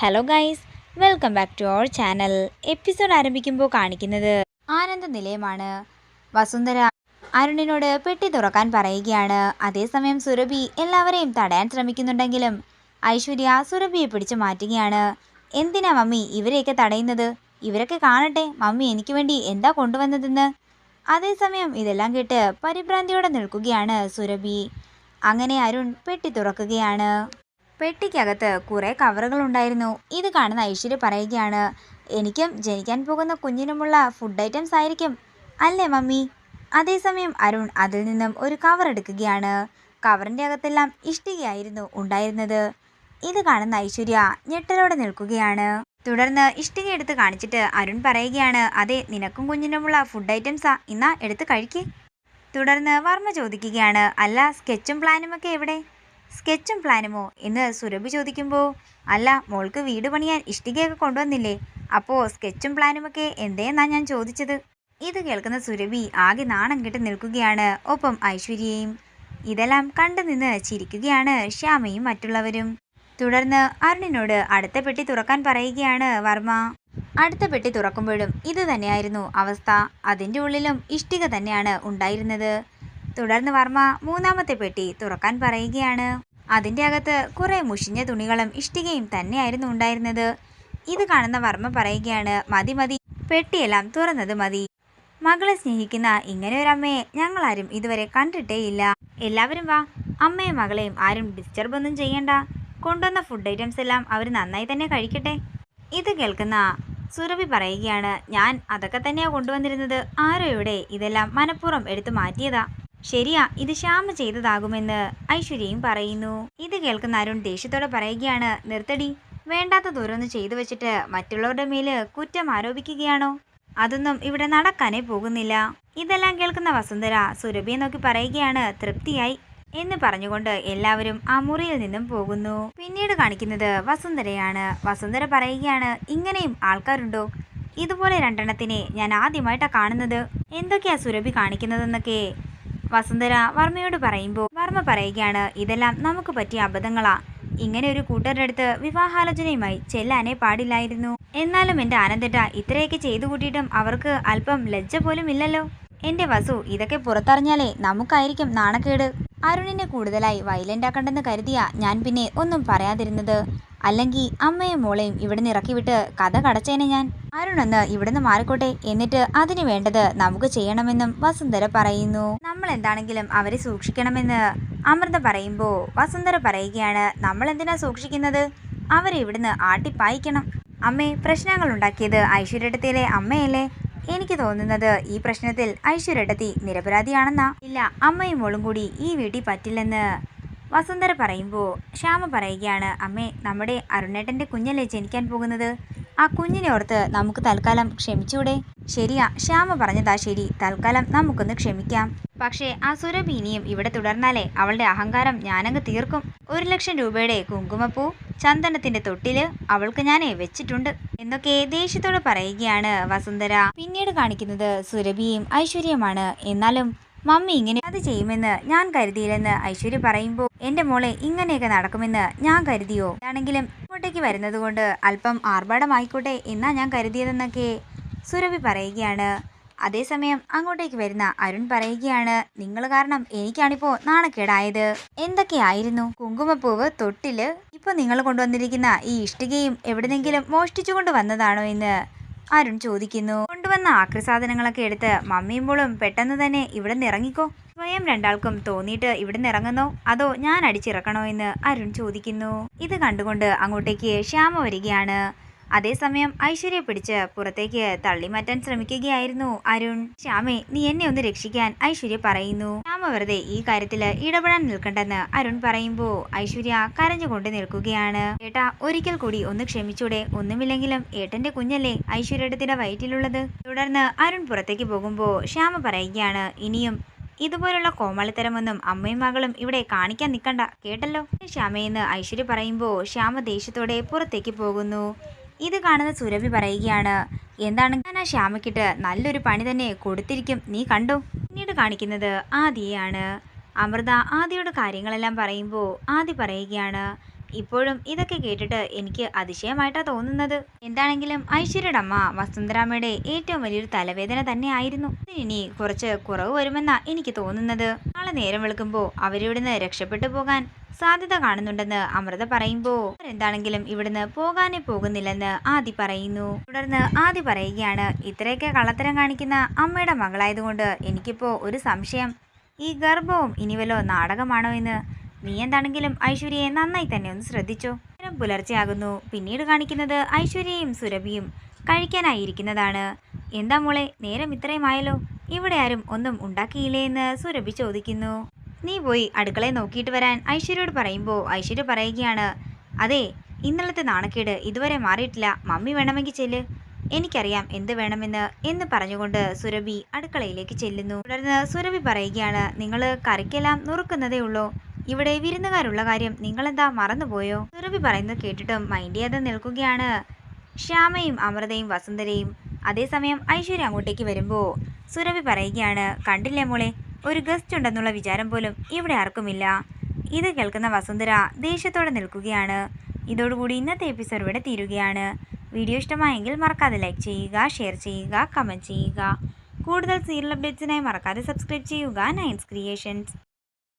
Hello guys, welcome back to our channel. Episode ആരംഭിക്കുമ്പോൾ കാണിക്കുന്നത് ആനന്ദ നിലയമാണ്. വസുന്ധര അരുണിനോട് പെട്ടി തുറക്കാൻ പറയുകയാണ്. അതേസമയം സുരഭി എല്ലാവരെയും തടയാൻ ശ്രമിക്കുന്നുണ്ടെങ്കിലും ഐശ്വര്യ സുരഭിയെ പിടിച്ചു മാറ്റുകയാണ്. എന്തിനാ മമ്മി ഇവരെയൊക്കെ തടയുന്നത്? ഇവരൊക്കെ കാണട്ടെ മമ്മി എനിക്ക് വേണ്ടി എന്താ കൊണ്ടുവന്നതെന്ന്. അതേസമയം ഇതെല്ലാം കേട്ട് പരിഭ്രാന്തിയോടെ നിൽക്കുകയാണ് സുരഭി. അങ്ങനെ അരുൺ പെട്ടി തുറക്കുകയാണ്. പെട്ടിക്കകത്ത് കുറേ കവറുകൾ ഉണ്ടായിരുന്നു. ഇത് കാണുന്ന ഐശ്വര്യ പറയുകയാണ്, എനിക്കും ജനിക്കാൻ പോകുന്ന കുഞ്ഞിനുമുള്ള ഫുഡ് ഐറ്റംസ് ആയിരിക്കും അല്ലേ മമ്മി? അതേസമയം അരുൺ അതിൽ നിന്നും ഒരു കവർ എടുക്കുകയാണ്. കവറിൻ്റെ അകത്തെല്ലാം ഇഷ്ടികയായിരുന്നു ഉണ്ടായിരുന്നത്. ഇത് കാണുന്ന ഐശ്വര്യ ഞെട്ടലോടെ നിൽക്കുകയാണ്. തുടർന്ന് ഇഷ്ടിക എടുത്ത് കാണിച്ചിട്ട് അരുൺ പറയുകയാണ്, അതെ നിനക്കും കുഞ്ഞിനുമുള്ള ഫുഡ് ഐറ്റംസാ, ഇന്നാ എടുത്ത് കഴിക്കേ. തുടർന്ന് വർമ്മ ചോദിക്കുകയാണ്, അല്ല സ്കെച്ചും പ്ലാനുമൊക്കെ എവിടെ? സ്കെച്ചും പ്ലാനുമോ എന്ന് സുരഭി ചോദിക്കുമ്പോൾ, അല്ല മോൾക്ക് വീട് പണിയാൻ ഇഷ്ടികയൊക്കെ കൊണ്ടുവന്നില്ലേ, അപ്പോൾ സ്കെച്ചും പ്ലാനുമൊക്കെ എന്തേന്നാ ഞാൻ ചോദിച്ചത്. ഇത് കേൾക്കുന്ന സുരഭി ആകെ നാണം കെട്ട് നിൽക്കുകയാണ്. ഒപ്പം ഐശ്വര്യയും. ഇതെല്ലാം കണ്ടു നിന്ന് ചിരിക്കുകയാണ് ശ്യാമയും മറ്റുള്ളവരും. തുടർന്ന് അരുണിനോട് അടുത്ത പെട്ടി തുറക്കാൻ പറയുകയാണ് വർമ്മ. അടുത്ത പെട്ടി തുറക്കുമ്പോഴും ഇത് തന്നെയായിരുന്നു അവസ്ഥ. അതിൻ്റെ ഉള്ളിലും ഇഷ്ടിക തന്നെയാണ് ഉണ്ടായിരുന്നത്. തുടർന്ന് വർമ്മ മൂന്നാമത്തെ പെട്ടി തുറക്കാൻ പറയുകയാണ്. അതിൻ്റെ അകത്ത് കുറേ മുഷിഞ്ഞ തുണികളും ഇഷ്ടികയും തന്നെയായിരുന്നു ഉണ്ടായിരുന്നത്. ഇത് കാണുന്ന വർമ്മ പറയുകയാണ്, മതി മതി, പെട്ടിയെല്ലാം തുറന്നത് മതി. മകളെ സ്നേഹിക്കുന്ന ഇങ്ങനെ ഒരു അമ്മയെ ഞങ്ങളാരും ഇതുവരെ കണ്ടിട്ടേയില്ല. എല്ലാവരും വാ, അമ്മയും മകളെയും ആരും ഡിസ്റ്റർബ് ഒന്നും ചെയ്യണ്ട. കൊണ്ടുവന്ന ഫുഡ് ഐറ്റംസ് എല്ലാം അവർ നന്നായി തന്നെ കഴിക്കട്ടെ. ഇത് കേൾക്കുന്ന സുരഭി പറയുകയാണ്, ഞാൻ അതൊക്കെ തന്നെയാണ് കൊണ്ടുവന്നിരുന്നത്. ആരോ ഇവിടെ ഇതെല്ലാം മനഃപൂർവ്വം എടുത്തു മാറ്റിയതാ. ശരിയാ, ഇത് ശ്യാമ ചെയ്തതാകുമെന്ന് ഐശ്വര്യയും പറയുന്നു. ഇത് കേൾക്കുന്ന അരുൺ ദേഷ്യത്തോടെ പറയുകയാണ്, നിർത്തടി, വേണ്ടാത്ത ദൂരമൊന്ന് ചെയ്തു വെച്ചിട്ട് മറ്റുള്ളവരുടെ മേല് കുറ്റം ആരോപിക്കുകയാണോ? അതൊന്നും ഇവിടെ നടക്കാനേ പോകുന്നില്ല. ഇതെല്ലാം കേൾക്കുന്ന വസുന്ധര സുരഭിയെ നോക്കി പറയുകയാണ്, തൃപ്തിയായി എന്ന് പറഞ്ഞുകൊണ്ട് എല്ലാവരും ആ മുറിയിൽ നിന്നും പോകുന്നു. പിന്നീട് കാണിക്കുന്നത് വസുന്ധരയാണ്. വസുന്ധര പറയുകയാണ്, ഇങ്ങനെയും ആൾക്കാരുണ്ടോ? ഇതുപോലെ രണ്ടെണ്ണത്തിനെ ഞാൻ ആദ്യമായിട്ടാണ് കാണുന്നത്. എന്തൊക്കെയാ സുരഭി കാണിക്കുന്നതെന്നൊക്കെ വസുന്ധര വർമ്മയോട് പറയുമ്പോൾ വർമ്മ പറയുകയാണ്, ഇതെല്ലാം നമുക്ക് പറ്റിയ അബദ്ധങ്ങളാ. ഇങ്ങനെ ഒരു കൂട്ടരുടെ അടുത്ത് വിവാഹാലോചനയുമായി ചെല്ലാനേ പാടില്ലായിരുന്നു. എന്നാലും എൻ്റെ ആനന്ദേട്ട ഇത്രയൊക്കെ ചെയ്തു കൂട്ടിയിട്ടും അവർക്ക് അല്പം ലജ്ജ പോലും ഇല്ലല്ലോ. എൻ്റെ വസു, ഇതൊക്കെ പുറത്തറിഞ്ഞാലേ നമുക്കായിരിക്കും നാണക്കേട്. അരുണിനെ കൂടുതലായി വയലൻ്റ് ആക്കണ്ടെന്ന് കരുതിയാ ഞാൻ പിന്നെ ഒന്നും പറയാതിരുന്നത്. അല്ലെങ്കിൽ അമ്മയും മോളെയും ഇവിടുന്ന് ഇറക്കിവിട്ട് കഥ കടച്ചേനെ ഞാൻ. അരുണൊന്ന് ഇവിടുന്ന് മാറിക്കോട്ടെ, എന്നിട്ട് അതിന് വേണ്ടത് നമുക്ക് ചെയ്യണമെന്നും വസുന്ധര പറയുന്നു. നമ്മൾ എന്താണെങ്കിലും അവരെ സൂക്ഷിക്കണമെന്ന് അമൃത പറയുമ്പോൾ വസുന്ധര പറയുകയാണ്, നമ്മൾ എന്തിനാ സൂക്ഷിക്കുന്നത്? അവരെ ഇവിടുന്ന് ആട്ടിപ്പായിക്കണം. അമ്മേ, പ്രശ്നങ്ങൾ ഉണ്ടാക്കിയത് ഐശ്വര്യടത്തിയിലെ അമ്മയല്ലേ? എനിക്ക് തോന്നുന്നത് ഈ പ്രശ്നത്തിൽ ഐശ്വര്യടത്തി നിരപരാധിയാണെന്നാ. ഇല്ല, അമ്മയും മോളും കൂടി ഈ വീട്ടിൽ പറ്റില്ലെന്ന് വസുന്ധര പറയുമ്പോൾ ശ്യാമ പറയുകയാണ്, അമ്മേ, നമ്മുടെ അരുണേട്ടൻ്റെ കുഞ്ഞല്ലേ ജനിക്കാൻ പോകുന്നത്. ആ കുഞ്ഞിനെ ഓർത്ത് നമുക്ക് തൽക്കാലം ക്ഷമിച്ചൂടെ? ശരിയാ, ശ്യാമ പറഞ്ഞതാ ശരി, തൽക്കാലം നമുക്കൊന്ന് ക്ഷമിക്കാം. പക്ഷേ ആ സുരഭി ഇനിയും ഇവിടെ തുടർന്നാലേ അവളുടെ അഹങ്കാരം ഞാനങ്ങ് തീർക്കും. 1,00,000 രൂപയുടെ കുങ്കുമപ്പൂ ചന്ദനത്തിന്റെ തൊട്ടില് അവൾക്ക് ഞാൻ വെച്ചിട്ടുണ്ട് എന്നൊക്കെ ദേഷ്യത്തോട് പറയുകയാണ് വസുന്ധര. പിന്നീട് കാണിക്കുന്നത് സുരഭിയും ഐശ്വര്യമാണ്. എന്നാലും മമ്മി ഇങ്ങനെ അത് ചെയ്യുമെന്ന് ഞാൻ കരുതിയില്ലെന്ന് ഐശ്വര്യ പറയുമ്പോൾ, എൻ്റെ മോളെ ഇങ്ങനെയൊക്കെ നടക്കുമെന്ന് ഞാൻ കരുതിയോ? ആണെങ്കിലും ഇങ്ങോട്ടേക്ക് വരുന്നത് കൊണ്ട് അല്പം ആർഭാടമായിക്കോട്ടെ എന്നാ ഞാൻ കരുതിയതെന്നൊക്കെ സുരഭി പറയുകയാണ്. അതേസമയം അങ്ങോട്ടേക്ക് വരുന്ന അരുൺ പറയുകയാണ്, നിങ്ങൾ കാരണം എനിക്കാണിപ്പോൾ നാണക്കേടായത്. എന്തൊക്കെയായിരുന്നു? കുങ്കുമപ്പൂവ്, തൊട്ടില്, ഇപ്പോൾ നിങ്ങൾ കൊണ്ടുവന്നിരിക്കുന്ന ഈ ഇഷ്ടികയും എവിടെന്നെങ്കിലും മോഷ്ടിച്ചു കൊണ്ടുവന്നതാണോ എന്ന് അരുൺ ചോദിക്കുന്നു. കൊണ്ടുവന്ന ആക്രി സാധനങ്ങളൊക്കെ എടുത്ത് മമ്മിയും മോളും പെട്ടെന്ന് തന്നെ ഇവിടെ നിന്ന് ഇറങ്ങിക്കോ. സ്വയം രണ്ടാൾക്കും തോന്നിയിട്ട് ഇവിടെ നിന്ന് ഇറങ്ങുന്നോ അതോ ഞാൻ അടിച്ചിറക്കണോ എന്ന് അരുൺ ചോദിക്കുന്നു. ഇത് കണ്ടുകൊണ്ട് അങ്ങോട്ടേക്ക് ശ്യാമ വരികയാണ്. അതേസമയം ഐശ്വര്യ പിടിച്ച് പുറത്തേക്ക് തള്ളിമാറ്റാൻ ശ്രമിക്കുകയായിരുന്നു അരുൺ. ശ്യാമേ, നീ എന്നെ ഒന്ന് രക്ഷിക്കാൻ ഐശ്വര്യ പറയുന്നു. ശ്യാമ വെറുതെ ഈ കാര്യത്തിൽ ഇടപെടാൻ നിൽക്കണ്ടെന്ന് അരുൺ പറയുമ്പോൾ ഐശ്വര്യ കരഞ്ഞുകൊണ്ട് നിൽക്കുകയാണ്. ഏട്ടാ, ഒരിക്കൽ കൂടി ഒന്ന് ക്ഷമിച്ചൂടെ? ഒന്നുമില്ലെങ്കിലും ഏട്ടന്റെ കുഞ്ഞല്ലേ ഐശ്വര്യയുടെ വയറ്റിലുള്ളത്. തുടർന്ന് അരുൺ പുറത്തേക്ക് പോകുമ്പോൾ ശ്യാമ പറയുകയാണ്, ഇനിയും ഇതുപോലുള്ള കോമാളിത്തരമൊന്നും അമ്മയും മകളും ഇവിടെ കാണിക്കാൻ നിൽക്കണ്ട, കേട്ടല്ലോ ശ്യാമയെന്ന് ഐശ്വര്യ പറയുമ്പോൾ ശ്യാമ ദേഷ്യത്തോടെ പുറത്തേക്ക് പോകുന്നു. ഇത് കാണുന്ന സുരഭി പറയുകയാണ്, എന്താണ്, ഞാൻ ആ ശ്യാമയ്ക്കിട്ട് നല്ലൊരു പണി തന്നെ കൊടുത്തിരിക്കും, നീ കണ്ടോ. പിന്നീട് കാണിക്കുന്നത് ആദിയെയാണ്. അമൃത ആദിയോട് കാര്യങ്ങളെല്ലാം പറയുമ്പോൾ ആദി പറയുകയാണ്, ഇപ്പോഴും ഇതൊക്കെ കേട്ടിട്ട് എനിക്ക് അതിശയമായിട്ടാ തോന്നുന്നത്. എന്താണെങ്കിലും ഐശ്വര്യയുടെ അമ്മ വസുന്ധരാമ്മയുടെ ഏറ്റവും വലിയൊരു തലവേദന തന്നെയായിരുന്നു. ഇനി കുറച്ച് കുറവ് വരുമെന്നാ എനിക്ക് തോന്നുന്നത്. നാളെ നേരം വെളുക്കുമ്പോൾ അവരിവിടുന്ന് രക്ഷപ്പെട്ടു പോകാൻ സാധ്യത കാണുന്നുണ്ടെന്ന് അമൃത പറയുമ്പോ എന്താണെങ്കിലും ഇവിടുന്ന് പോകാനേ പോകുന്നില്ലെന്ന് ആദി പറയുന്നു. തുടർന്ന് ആദി പറയുകയാണ്, ഇത്രയൊക്കെ കള്ളത്തരം കാണിക്കുന്ന അമ്മയുടെ മകളായതുകൊണ്ട് എനിക്കിപ്പോ ഒരു സംശയം, ഈ ഗർഭവും ഇനി വല്ലോ നാടകമാണോ എന്ന്. നീ എന്താണെങ്കിലും ഐശ്വര്യയെ നന്നായി തന്നെ ഒന്ന് ശ്രദ്ധിച്ചോ. നേരം പുലർച്ചെയാകുന്നു. പിന്നീട് കാണിക്കുന്നത് ഐശ്വര്യയും സുരഭിയും കഴിക്കാനായിരിക്കുന്നതാണ്. എന്താ മോളെ, നേരം ഇത്രയുമായല്ലോ, ഇവിടെ ആരും ഒന്നും ഉണ്ടാക്കിയില്ലേ എന്ന് സുരഭി ചോദിക്കുന്നു. നീ പോയി അടുക്കളയെ നോക്കിയിട്ട് വരാൻ ഐശ്വര്യയോട് പറയുമ്പോൾ ഐശ്വര്യ പറയുകയാണ്, അതെ, ഇന്നലത്തെ നാണക്കേട് ഇതുവരെ മാറിയിട്ടില്ല, മമ്മി വേണമെങ്കിൽ ചെല്ല്, എനിക്കറിയാം എന്ത് വേണമെന്ന് എന്ന് പറഞ്ഞുകൊണ്ട് സുരഭി അടുക്കളയിലേക്ക് ചെല്ലുന്നു. തുടർന്ന് സുരഭി പറയുകയാണ്, നിങ്ങൾ കറിക്കെല്ലാം നുറുക്കുന്നതേ ഉള്ളൂ, ഇവിടെ വിരുന്നുകാരുള്ള കാര്യം നിങ്ങളെന്താ മറന്നുപോയോ? സുരഭി പറയുന്നത് കേട്ടിട്ടും മൈൻഡ് ചെയ്യാതെ നിൽക്കുകയാണ് ശ്യാമയും അമൃതയും വസുന്ധരയും. അതേസമയം ഐശ്വര്യ അങ്ങോട്ടേക്ക് വരുമ്പോൾ സുരഭി പറയുകയാണ്, കണ്ടില്ലേ മോളെ, ഒരു ഗസ്റ്റ് ഉണ്ടെന്നുള്ള വിചാരം പോലും ഇവിടെ ആർക്കുമില്ല. ഇത് കേൾക്കുന്ന വസുന്ധര ദേഷ്യത്തോടെ നിൽക്കുകയാണ്. ഇതോടുകൂടി ഇന്നത്തെ എപ്പിസോഡ് ഇവിടെ തീരുകയാണ്. വീഡിയോ ഇഷ്ടമായെങ്കിൽ മറക്കാതെ ലൈക്ക് ചെയ്യുക, ഷെയർ ചെയ്യുക, കമൻറ്റ് ചെയ്യുക. കൂടുതൽ സീരിയൽ അപ്ഡേറ്റ്സിനായി മറക്കാതെ സബ്സ്ക്രൈബ് ചെയ്യുക നയൻസ് ക്രിയേഷൻസ്.